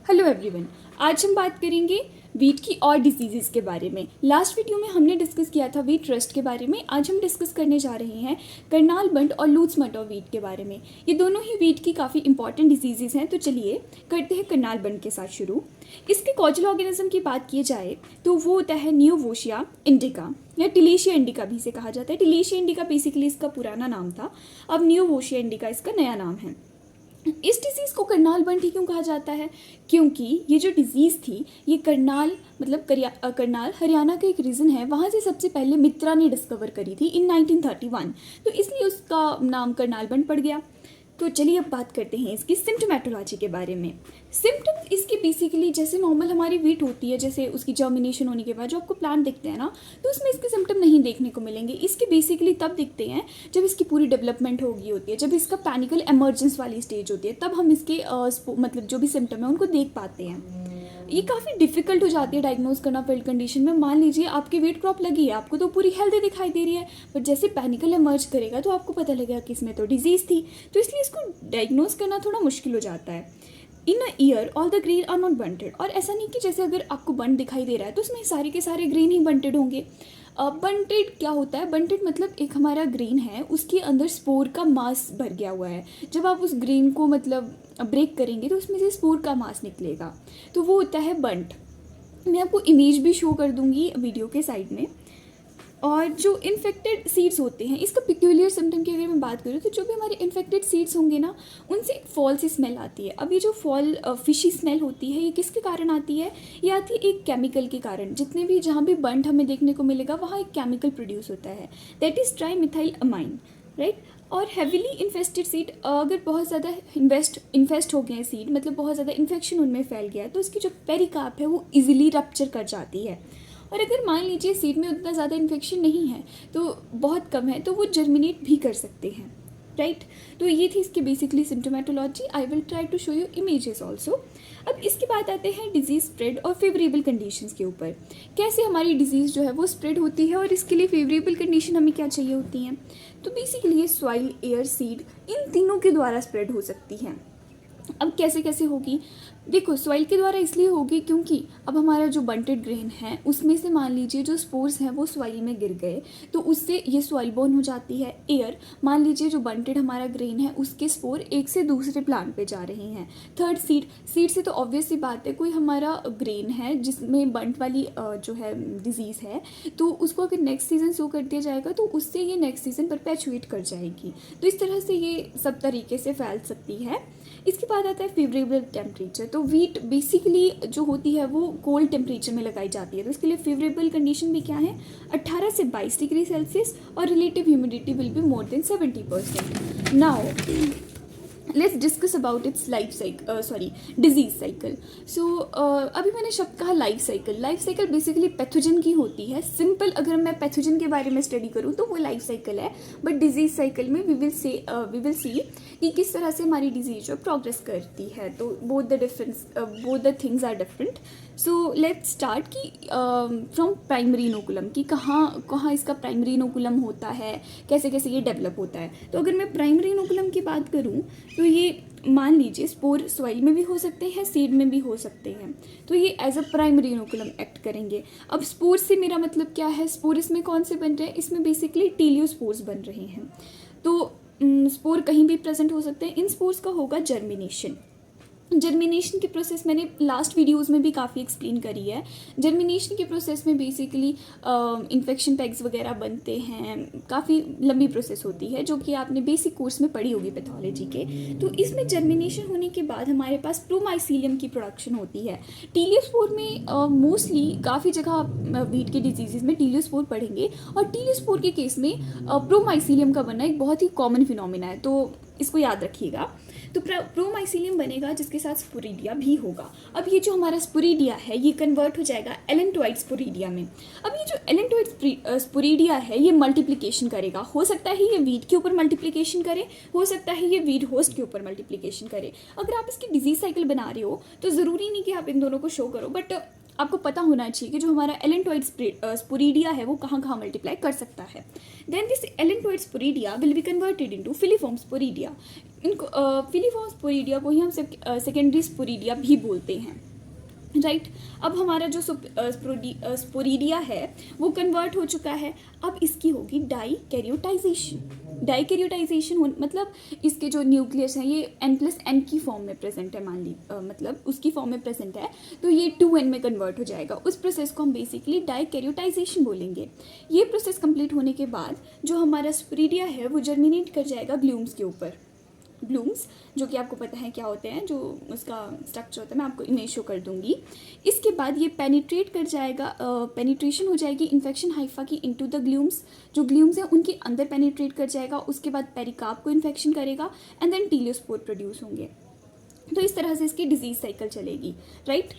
Hello everyone, आज हम बात करेंगे वीट की और डिजीज़ के बारे में। लास्ट वीडियो में हमने डिस्कस किया था वीट रस्ट के बारे में। आज हम डिस्कस करने जा रहे हैं करनाल बंट और लूज मट ऑफ वीट के बारे में। ये दोनों ही वीट की काफ़ी इंपॉर्टेंट डिजीज़ हैं। तो चलिए करते हैं करनाल बंट के साथ शुरू। इसके कॉजल ऑर्गेनिज्म की बात की जाए तो वो होता है नियोवोशिया इंडिका या टिलेशिया इंडिका भी इसे कहा जाता है। टिलेशिया इंडिका बेसिकली इसका पुराना नाम था, अब नियोवोशिया इंडिका इसका नया नाम है। इस डिज़ीज़ को करनाल बंट ही क्यों कहा जाता है? क्योंकि ये जो डिज़ीज़ थी ये करनाल मतलब करनाल हरियाणा का एक रीजन है, वहाँ से सबसे पहले मित्रा ने डिस्कवर करी थी इन 1931, तो इसलिए उसका नाम करनाल बंट पड़ गया। तो चलिए अब बात करते हैं इसकी सिम्टोमेटोलॉजी के बारे में। सिम्टम्स इसके बेसिकली जैसे नॉर्मल हमारी वीट होती है, जैसे उसकी जर्मिनेशन होने के बाद जो आपको प्लांट दिखते हैं ना, तो उसमें इसके सिम्टम नहीं देखने को मिलेंगे। इसके बेसिकली तब दिखते हैं जब इसकी पूरी डेवलपमेंट हो गई होती है, जब इसका पैनिकल एमर्जेंस वाली स्टेज होती है, तब हम इसके मतलब जो भी सिम्टम है उनको देख पाते हैं। ये काफ़ी डिफिकल्ट हो जाती है डायग्नोज करना फील्ड कंडीशन में। मान लीजिए आपकी वेट क्रॉप लगी है, आपको तो पूरी हेल्दी दिखाई दे रही है, बट जैसे पैनिकल एमर्ज करेगा तो आपको पता लगेगा कि इसमें तो डिजीज़ थी, तो इसलिए इसको डायग्नोज करना थोड़ा मुश्किल हो जाता है। In a year all the grain are not bunted, और ऐसा नहीं कि जैसे अगर आपको बंट दिखाई दे रहा है तो उसमें सारे के सारे ग्रेन ही बंटेड होंगे। बंटेड क्या होता है? बंटेड मतलब एक हमारा ग्रेन है, उसके अंदर स्पोर का मास भर गया हुआ है। जब आप उस ग्रेन को मतलब ब्रेक करेंगे तो उसमें से स्पोर का मास निकलेगा, तो वो होता है बंट। मैं आपको इमेज भी शो कर दूंगी वीडियो के साइड में। और जो इन्फेक्टेड सीड्स होते हैं, इसका पिक्यूलियर सिम्टम की अगर मैं बात करूँ तो जो भी हमारे इन्फेक्टेड सीड्स होंगे ना, उनसे एक फॉल सी स्मेल आती है। अब ये जो फॉल फिशी स्मेल होती है, ये किसके कारण आती है? ये आती है एक केमिकल के कारण। जितने भी जहाँ भी बंट हमें देखने को मिलेगा वहाँ एक केमिकल प्रोड्यूस होता है, that is trimethyl amine, right. और हैविली इन्फेस्टेड सीड, अगर बहुत ज़्यादा इन्फेस्ट हो गए हैं सीड, मतलब बहुत ज़्यादा इन्फेक्शन उनमें फैल गया है, तो उसकी जो पेरिकार्प है वो इजीली रप्चर कर जाती है। और अगर मान लीजिए सीड में उतना ज़्यादा इन्फेक्शन नहीं है, तो बहुत कम है, तो वो जर्मिनेट भी कर सकते हैं, राइट। तो ये थी इसकी basically symptomatology. I will try to show you images also. अब इसके बाद आते हैं डिजीज़ स्प्रेड और फेवरेबल कंडीशंस के ऊपर। कैसे हमारी डिजीज़ जो है वो स्प्रेड होती है और इसके लिए फेवरेबल कंडीशन हमें क्या चाहिए होती हैं? तो बेसिकली ये सॉइल, एयर, सीड, इन तीनों के द्वारा स्प्रेड हो सकती हैं। अब कैसे कैसे होगी? देखो, सॉइल के द्वारा इसलिए होगी क्योंकि अब हमारा जो बंटेड ग्रेन है उसमें से मान लीजिए जो स्पोर्स हैं वो सॉइल में गिर गए, तो उससे ये सॉइल बोर्न हो जाती है। एयर, मान लीजिए जो बंटेड हमारा ग्रेन है उसके स्पोर एक से दूसरे प्लांट पे जा रहे हैं। थर्ड सीड, सीड से तो ऑब्वियस सी बात है, कोई हमारा ग्रेन है जिसमें बंट वाली जो है डिजीज़ है, तो उसको अगर नेक्स्ट सीज़न शो कर दिया जाएगा तो उससे ये नेक्स्ट सीज़न परपेचुएट कर जाएगी। तो इस तरह से ये सब तरीके से फैल सकती है। इसके बाद आता है फेवरेबल टेम्परेचर। तो वीट बेसिकली जो होती है वो कोल्ड टेम्परेचर में लगाई जाती है, तो इसके लिए फेवरेबल कंडीशन भी क्या है? 18 से 22 डिग्री सेल्सियस, और relative humidity will be more than 70%। Now let's discuss about its life cycle, disease cycle. So अभी मैंने शब्द कहा life cycle. Life cycle basically pathogen की होती है। सिंपल अगर मैं पैथोजन के बारे में स्टडी करूँ तो वो लाइफ साइकिल है, बट डिजीज साइकिल में वी विल सी कि किस तरह से हमारी डिजीज जो प्रोग्रेस करती है। तो both the things are different. So let's start कि फ्रॉम प्राइमरी इनोकुलम, कि कहाँ इसका प्राइमरी इनोकुलम होता है, कैसे कैसे ये डेवलप होता है। तो अगर मैं प्राइमरी इनोकुलम की बात करूँ तो ये मान लीजिए स्पोर सॉइल में भी हो सकते हैं, सीड में भी हो सकते हैं, तो ये as a primary inoculum act करेंगे। अब स्पोर से मेरा मतलब क्या है? स्पोर इसमें कौन से बन रहे हैं? इसमें बेसिकली टीलियोस्पोर्स बन रहे हैं। तो स्पोर कहीं भी प्रेजेंट हो सकते हैं। इन स्पोर्स का होगा जर्मिनेशन। जर्मिनेशन की प्रोसेस मैंने लास्ट वीडियोस में भी काफ़ी एक्सप्लेन करी है। जर्मिनेशन के प्रोसेस में बेसिकली इन्फेक्शन पैग्स वगैरह बनते हैं, काफ़ी लंबी प्रोसेस होती है जो कि आपने बेसिक कोर्स में पढ़ी होगी पैथोलॉजी के। तो इसमें जर्मिनेशन होने के बाद हमारे पास प्रोमाइसीलियम की प्रोडक्शन होती है। टीलियोस्पोर में मोस्टली काफ़ी जगह वीट के डिजीज़ में टीलियोस्पोर पढ़ेंगे, और टीलियोस्पोर के केस में प्रोमाइसीलियम का बनना एक बहुत ही कॉमन फिनोमिना है, तो इसको याद रखिएगा। तो प्रोमाइसीलियम बनेगा जिसके साथ स्पोरिडिया भी होगा। अब ये जो हमारा स्पोरिडिया है ये कन्वर्ट हो जाएगा एलेंटोइड स्पोरिडिया में। अब ये जो एलेंटोइड स्पोरिडिया है ये मल्टीप्लिकेशन करेगा। हो सकता है ये वीट के ऊपर मल्टीप्लिकेशन करे, हो सकता है ये वीट होस्ट के ऊपर मल्टीप्लिकेशन करे। अगर आप इसकी डिजीज साइकिल बना रहे हो तो ज़रूरी नहीं कि आप इन दोनों को शो करो, बट आपको पता होना चाहिए कि जो हमारा एलेंटोइड स्पोरिडिया है वो कहाँ कहाँ मल्टीप्लाई कर सकता है। Then this allantoid sporidia will be converted into filiform sporidia. इनको फिलीफॉर्म स्पोरिडिया को ही हम सेकेंडरी स्पोरिडिया भी बोलते हैं, राइट। अब हमारा जो स्पोरिडिया है वो कन्वर्ट हो चुका है। अब इसकी होगी डाइकैरियोटाइजेशन। डाइकैरियोटाइजेशन मतलब इसके जो न्यूक्लियस हैं ये N+N की फॉर्म में प्रेजेंट है, मान ली मतलब उसकी फॉर्म में प्रेजेंट है, तो ये 2N में कन्वर्ट हो जाएगा। उस प्रोसेस को हम बेसिकली डाइकैरियोटाइजेशन बोलेंगे। ये प्रोसेस कंप्लीट होने के बाद जो हमारा स्पोरिडिया है वो जर्मिनेट कर जाएगा ग्लूम्स के ऊपर। ब्लूम्स जो कि आपको पता है क्या होते हैं, जो उसका स्ट्रक्चर होता है, मैं आपको इमेज शो कर दूंगी। इसके बाद ये पेनिट्रेट कर जाएगा, पेनिट्रेशन हो जाएगी इन्फेक्शन हाइफा की इनटू द ग्लूम्स। जो ग्लूम्स हैं उनके अंदर पेनिट्रेट कर जाएगा, उसके बाद पेरिकार्प को इन्फेक्शन करेगा एंड देन टीलियोस्पोर प्रोड्यूस होंगे। तो इस तरह से इसकी डिजीज साइकिल चलेगी, राइट।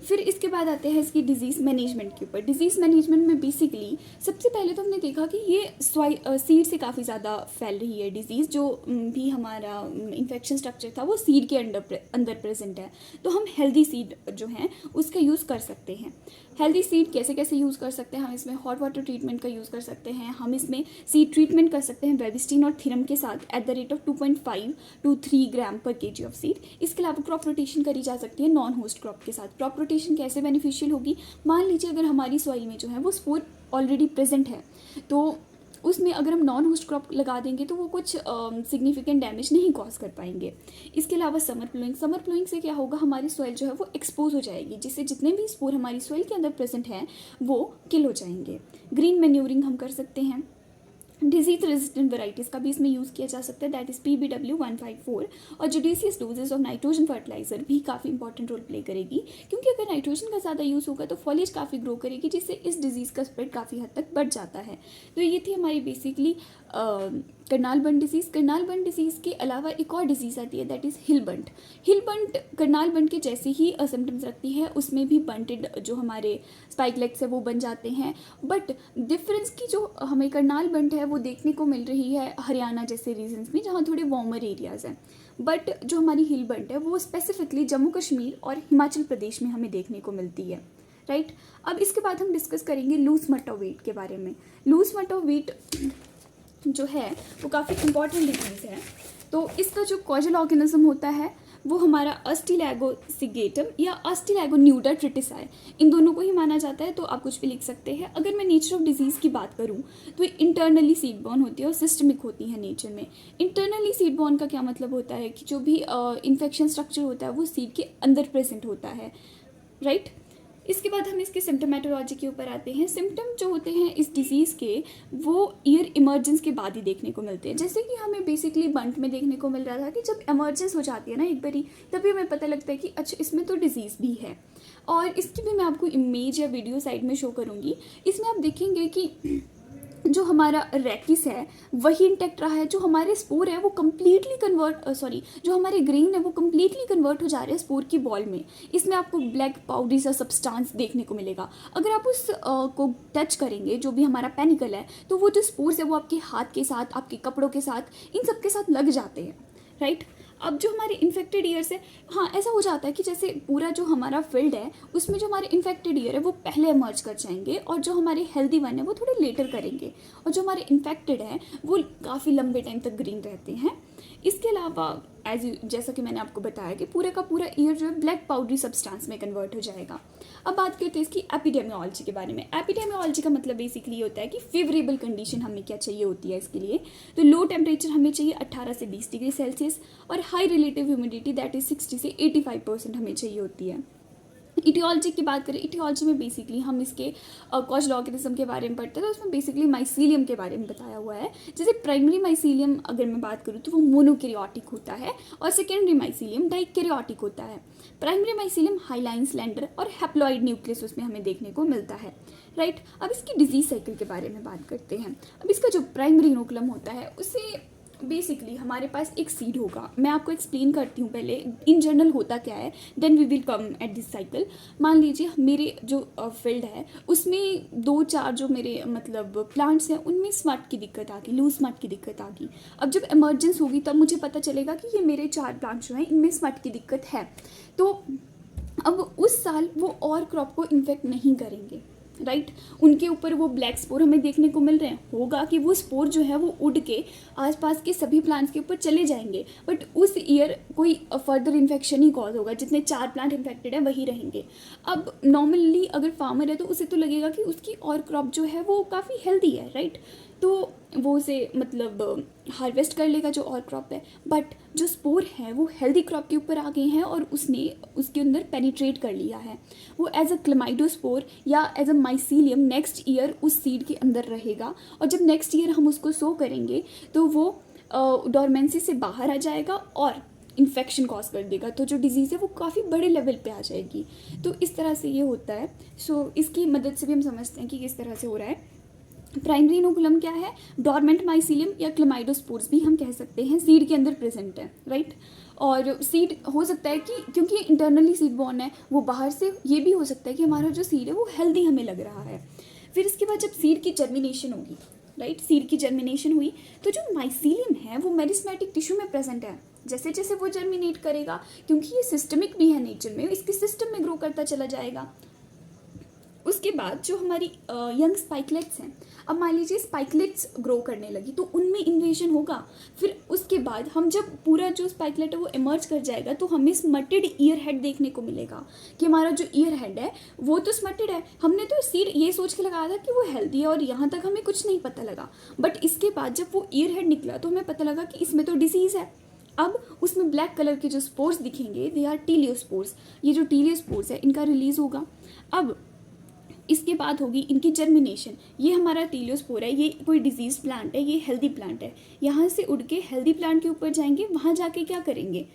फिर इसके बाद आते हैं इसकी डिजीज़ मैनेजमेंट के ऊपर। डिजीज़ मैनेजमेंट में बेसिकली सबसे पहले तो हमने देखा कि ये सीड से काफ़ी ज़्यादा फैल रही है डिजीज़। जो भी हमारा इन्फेक्शन स्ट्रक्चर था वो सीड के अंदर प्रेजेंट है, तो हम हेल्दी सीड जो हैं उसका यूज़ कर सकते हैं। हेल्दी सीड कैसे कैसे यूज़ कर सकते हैं, हम इसमें हॉट वाटर ट्रीटमेंट का यूज़ कर सकते हैं, हम इसमें सीड ट्रीटमेंट कर सकते हैं वेबिस्टीन और थीरम के साथ at the rate of 2.5 to 3 ग्राम पर kg ऑफ सीड। इसके अलावा क्रॉप रोटेशन करी जा सकती है नॉन होस्ट क्रॉप के साथ। क्रॉप रोटेशन कैसे बेनिफिशियल होगी, मान लीजिए अगर हमारी सॉइल में जो है वो स्पोर ऑलरेडी प्रेजेंट है, तो उसमें अगर हम नॉन होस्ट क्रॉप लगा देंगे तो वो कुछ सिग्निफिकेंट डैमेज नहीं कॉज कर पाएंगे। इसके अलावा समर प्लोइंग से क्या होगा, हमारी सॉइल जो है वो एक्सपोज हो जाएगी, जिससे जितने भी स्पोर हमारी सॉइल के अंदर प्रेजेंट हैं वो किल हो जाएंगे। ग्रीन मैन्योरिंग हम कर सकते हैं। डिजीज रेजिस्टेंट वैराइटीज़ का भी इसमें यूज़ किया जा सकता है, दैट इज़ PBW154। और judicious doses of nitrogen fertiliser भी काफ़ी इंपॉर्टेंट रोल प्ले करेगी, क्योंकि अगर नाइट्रोजन का ज़्यादा यूज़ होगा तो फॉलेज काफ़ी ग्रो करेगी, जिससे इस डिजीज़ का स्प्रेड काफ़ी हद तक बढ़ जाता है। तो ये थी हमारी बेसिकली करनाल बंट डिजीज़। करनाल बंट डिजीज़ के अलावा एक और डिजीज़ आती है, दैट इज़ हिल बंट। हिल बंट करनाल बंट के जैसे ही सिम्टम्स रखती है, उसमें भी बंटेड जो हमारे स्पाइक लेग्स है वो बन जाते हैं, बट डिफरेंस की जो हमें करनाल बंट है वो देखने को मिल रही है हरियाणा जैसे रीजन्स में जहाँ थोड़े वार्मर एरियाज़ हैं। बट जो हमारी हिल बंट है वो स्पेसिफिकली जम्मू कश्मीर और हिमाचल प्रदेश में हमें देखने को मिलती है, राइट। अब इसके बाद हम डिस्कस करेंगे लूज मट ऑफ व्हीट के बारे में। लूज मट ऑफ व्हीट जो है वो काफ़ी इंपॉर्टेंट डिजीज़ है। तो इसका जो कॉजल ऑर्गेनिज्म होता है वो हमारा अस्टिलैगोसिगेटम या अस्टिलैगोन्यूडा ट्रिटिसाई, इन दोनों को ही माना जाता है, तो आप कुछ भी लिख सकते हैं। अगर मैं नेचर ऑफ डिजीज़ की बात करूं तो इंटरनली सीड बॉर्न होती है और सिस्टमिक होती है नेचर में। इंटरनली सीड बॉर्न का क्या मतलब होता है कि जो भी इन्फेक्शन स्ट्रक्चर होता है वो सीड के अंदर प्रेजेंट होता है, राइट। इसके बाद हम इसके सिम्टोमेटोलॉजी के ऊपर आते हैं। सिम्टम जो होते हैं इस डिजीज़ के वो ईयर इमर्जेंस के बाद ही देखने को मिलते हैं, जैसे कि हमें बेसिकली बंट में देखने को मिल रहा था कि जब इमर्जेंस हो जाती है ना एक बारी, तभी हमें पता लगता है कि अच्छा इसमें तो डिजीज़ भी है। और इसकी भी मैं आपको इमेज या वीडियो साइड में शो करूँगी। इसमें आप देखेंगे कि जो हमारा रेकिस है वही इंटैक्ट रहा है, जो हमारे स्पोर है वो कम्प्लीटली जो हमारे ग्रेन है वो कम्प्लीटली कन्वर्ट हो जा रहे हैं स्पोर की बॉल में। इसमें आपको ब्लैक पाउडरी सा सब्सटेंस देखने को मिलेगा। अगर आप उस को टच करेंगे, जो भी हमारा पेनिकल है, तो वो जो स्पोर्स है वो आपके हाथ के साथ, आपके कपड़ों के साथ, इन सब के साथ लग जाते हैं, राइट। अब जो हमारे इन्फेक्टेड ईयर्स है, हाँ ऐसा हो जाता है कि जैसे पूरा जो हमारा फील्ड है उसमें जो हमारे इन्फेक्टेड ईयर है वो पहले इमर्ज कर जाएंगे और जो हमारे हेल्दी वन है वो थोड़े लेटर करेंगे, और जो हमारे इन्फेक्टेड हैं वो काफ़ी लंबे टाइम तक ग्रीन रहते हैं। इसके अलावा जैसा कि मैंने आपको बताया कि पूरे का पूरा ईयर जो है ब्लैक पाउडरी सब्सटेंस में कन्वर्ट हो जाएगा। अब बात करते हैं इसकी एपिडेमियोलॉजी के बारे में। एपिडेमियोलॉजी का मतलब बेसिकली होता है कि फेवरेबल कंडीशन हमें क्या चाहिए होती है इसके लिए। तो लो टेम्परेचर हमें चाहिए 18 से 20 डिग्री सेल्सियस, और high relative humidity that is 60 से 85% हमें चाहिए होती है। इटियोलॉजी की बात करें, इटियोलॉजी में बेसिकली हम इसके कॉजल ऑर्गेनिज्म के बारे में पढ़ते हैं, तो उसमें बेसिकली माइसीलियम के बारे में बताया हुआ है। जैसे प्राइमरी माइसीलियम अगर मैं बात करूँ तो वो मोनोकैरियोटिक होता है और सेकेंडरी माइसीलियम डाइकैरियोटिक होता है। प्राइमरी माइसीलियम हाईलाइन स्लेंडर और हैप्लॉइड न्यूक्लियस उसमें हमें देखने को मिलता है, राइट। अब इसकी डिजीज साइकिल के बारे में बात करते हैं। अब इसका जो प्राइमरी इनोकुलम होता है उससे बेसिकली हमारे पास एक सीड होगा। मैं आपको एक्सप्लेन करती हूँ पहले इन जनरल होता क्या है, then we will come at this cycle. मान लीजिए मेरे जो फील्ड है उसमें 2-4 जो मेरे मतलब प्लांट्स हैं उनमें स्मट की दिक्कत आ गई, लूज स्मट की दिक्कत आ गई। अब जब इमरजेंस होगी तब मुझे पता चलेगा कि ये मेरे 4 प्लांट्स जो हैं इनमें स्मट की दिक्कत है, तो अब उस साल वो और क्रॉप को इन्फेक्ट नहीं करेंगे, राइट उनके ऊपर वो ब्लैक स्पोर हमें देखने को मिल रहे हैं, होगा कि वो स्पोर जो है वो उड़ के आसपास के सभी प्लांट्स के ऊपर चले जाएंगे, बट उस ईयर कोई फर्दर इन्फेक्शन ही कॉज होगा, जितने 4 प्लांट इन्फेक्टेड है वही रहेंगे। अब नॉर्मली अगर फार्मर है तो उसे तो लगेगा कि उसकी और क्रॉप जो है वो काफ़ी हेल्दी है, राइट, तो वो उसे मतलब हार्वेस्ट कर लेगा जो और क्रॉप है, बट जो स्पोर है वो हेल्दी क्रॉप के ऊपर आ गए हैं और उसने उसके अंदर पेनिट्रेट कर लिया है। वो एज अ क्लेमाइडोस्पोर या as a mycelium next year उस सीड के अंदर रहेगा, और जब नेक्स्ट ईयर हम उसको सो करेंगे तो वो डोरमेंसी से बाहर आ जाएगा और इन्फेक्शन कॉज कर देगा, तो जो डिजीज़ है वो काफ़ी बड़े लेवल पे आ जाएगी। तो इस तरह से ये होता है। सो इसकी मदद से भी हम समझते हैं कि किस तरह से हो रहा है। प्राइमरी इनोकुलम क्या है? डोरमेंट माइसीलियम या क्लेमाइडोस्पोर्स भी हम कह सकते हैं, सीड के अंदर प्रेजेंट है, राइट। और सीड हो सकता है कि क्योंकि इंटरनली सीड बॉर्न है, वो बाहर से ये भी हो सकता है कि हमारा जो सीड है वो हेल्दी हमें लग रहा है। फिर इसके बाद जब सीड की जर्मिनेशन होगी, राइट, सीड की जर्मिनेशन हुई तो जो माइसीलियम है वो मेरिस्मेटिक टिश्यू में प्रेजेंट है। जैसे जैसे वो जर्मिनेट करेगा, क्योंकि ये सिस्टमिक भी है नेचर में, इसके सिस्टम में ग्रो करता चला जाएगा। उसके बाद जो हमारी यंग स्पाइकलेट्स हैं, अब मान लीजिए स्पाइकलेट्स ग्रो करने लगी तो उनमें इन्वेजन होगा। फिर उसके बाद हम जब पूरा जो स्पाइकलेट है वो इमर्ज कर जाएगा तो हमें स्मटेड ईयर हेड देखने को मिलेगा कि हमारा जो ईयर हेड है वो तो स्मटेड है। हमने तो सीड ये सोच के लगाया था कि वो हेल्दी है और यहाँ तक हमें कुछ नहीं पता लगा, बट इसके बाद जब वो ईयर हेड निकला तो हमें पता लगा कि इसमें तो डिसीज़ है। अब उसमें ब्लैक कलर के जो स्पोर्स दिखेंगे दे आर टीलियोस्पोर्स। ये जो टीलियोस्पोर्स है इनका रिलीज होगा। अब इसके बाद होगी इनकी जर्मिनेशन। ये हमारा टीलियोस्पोर है, ये कोई डिजीज प्लांट है, ये हेल्दी प्लांट है। यहाँ से उड़ के हेल्दी प्लांट के ऊपर जाएंगे, वहाँ जाके क्या करेंगे?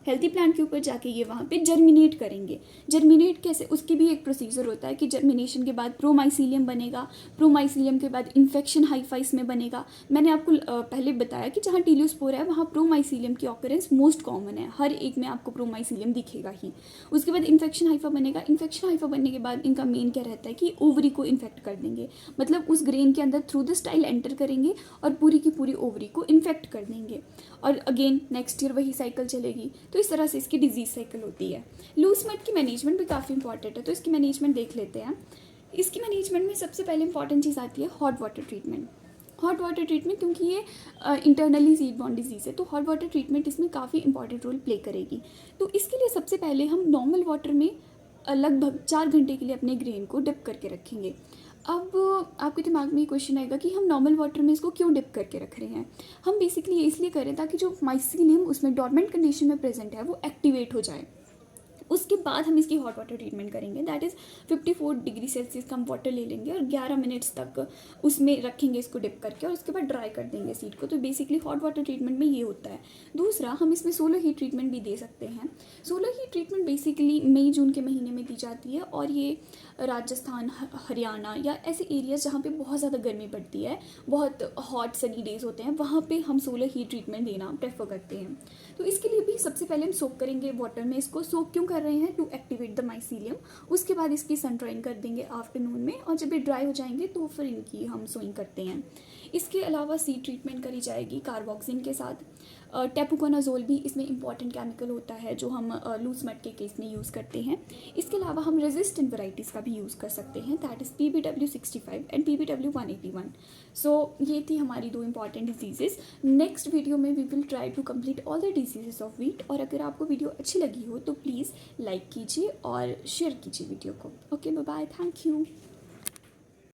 हेल्दी प्लांट के ऊपर जाके ये वहाँ पे जर्मिनेट करेंगे। जर्मिनेट कैसे? उसकी भी एक प्रोसीजर होता है कि जर्मिनेशन के बाद प्रोमाइसीलियम बनेगा, प्रोमाइसीलियम के बाद इन्फेक्शन हाइफाइस में बनेगा। मैंने आपको पहले बताया कि जहाँ टीलियोस्पोर है वहाँ प्रोमाइसीलियम की ऑकरेंस मोस्ट कॉमन है, हर एक में आपको प्रोमाइसीलियम दिखेगा ही। उसके बाद इन्फेक्शन हाइफा बनेगा। इन्फेक्शन हाइफा बनने के बाद इनका मेन क्या रहता है कि ओवरी को इन्फेक्ट कर देंगे, मतलब उस ग्रेन के अंदर थ्रू द स्टाइल एंटर करेंगे और पूरी की पूरी ओवरी को इन्फेक्ट कर देंगे, और अगेन नेक्स्ट ईयर वही साइकिल चलेगी। तो इस तरह से इसकी डिजीज साइकिल होती है। लूज मड की मैनेजमेंट भी काफ़ी इंपॉर्टेंट है, तो इसकी मैनेजमेंट देख लेते हैं। इसकी मैनेजमेंट में सबसे पहले इंपॉर्टेंट चीज़ आती है hot water treatment. Hot water treatment, क्योंकि ये इंटरनली सीड बॉर्न डिजीज़ है तो हॉट वाटर ट्रीटमेंट इसमें काफ़ी इंपॉर्टेंट रोल प्ले करेगी। तो इसके लिए सबसे पहले हम नॉर्मल वाटर में लगभग 4 घंटे के लिए अपने ग्रेन को डिप करके रखेंगे। अब आपके दिमाग में ये क्वेश्चन आएगा कि हम नॉर्मल वाटर में इसको क्यों डिप करके रख रहे हैं? हम बेसिकली ये इसलिए कर रहे हैं ताकि जो माइसीलियम उसमें डॉर्मेंट कंडीशन में प्रेजेंट है वो एक्टिवेट हो जाए। उसके बाद हम इसकी हॉट वाटर ट्रीटमेंट करेंगे, दैट इज़ 54 डिग्री सेल्सियस का हम वाटर ले लेंगे और 11 मिनट्स तक उसमें रखेंगे इसको डिप करके, और उसके बाद ड्राई कर देंगे सीड को। तो बेसिकली हॉट वाटर ट्रीटमेंट में ये होता है। दूसरा, हम इसमें सोलर हीट ट्रीटमेंट भी दे सकते हैं। सोलर हीट ट्रीटमेंट बेसिकली मई जून के महीने में दी जाती है, और ये राजस्थान, हरियाणा या ऐसे एरियाज जहाँ पे बहुत ज़्यादा गर्मी पड़ती है, बहुत हॉट सनी डेज होते हैं, वहाँ पे हम सोलर हीट ट्रीटमेंट देना प्रेफर करते हैं। तो इसके लिए भी सबसे पहले हम सोक करेंगे वाटर में। इसको सोक क्यों कर रहे हैं? To activate the mycelium. उसके बाद इसकी सन ड्राइंग कर देंगे आफ्टरनून में, और जब ये ड्राई हो जाएंगे तो फिर इनकी हम सोइंग करते हैं। इसके अलावा सीड ट्रीटमेंट करी जाएगी कार्बोक्सिन के साथ। टेपुकोनाजोल भी इसमें इंपॉर्टेंट केमिकल होता है जो हम लूज मड के केस में यूज़ करते हैं। इसके अलावा हम रेजिस्टेंट वैरायटीज़ का भी यूज़ कर सकते हैं, that is PBW65 and PBW181। सो ये थी हमारी 2 इंपॉर्टेंट डिजीजेस। नेक्स्ट वीडियो में we will try to complete all the diseases of wheat. और अगर आपको वीडियो अच्छी लगी हो तो प्लीज़ लाइक कीजिए और शेयर कीजिए वीडियो को। Okay, bye bye, thank you.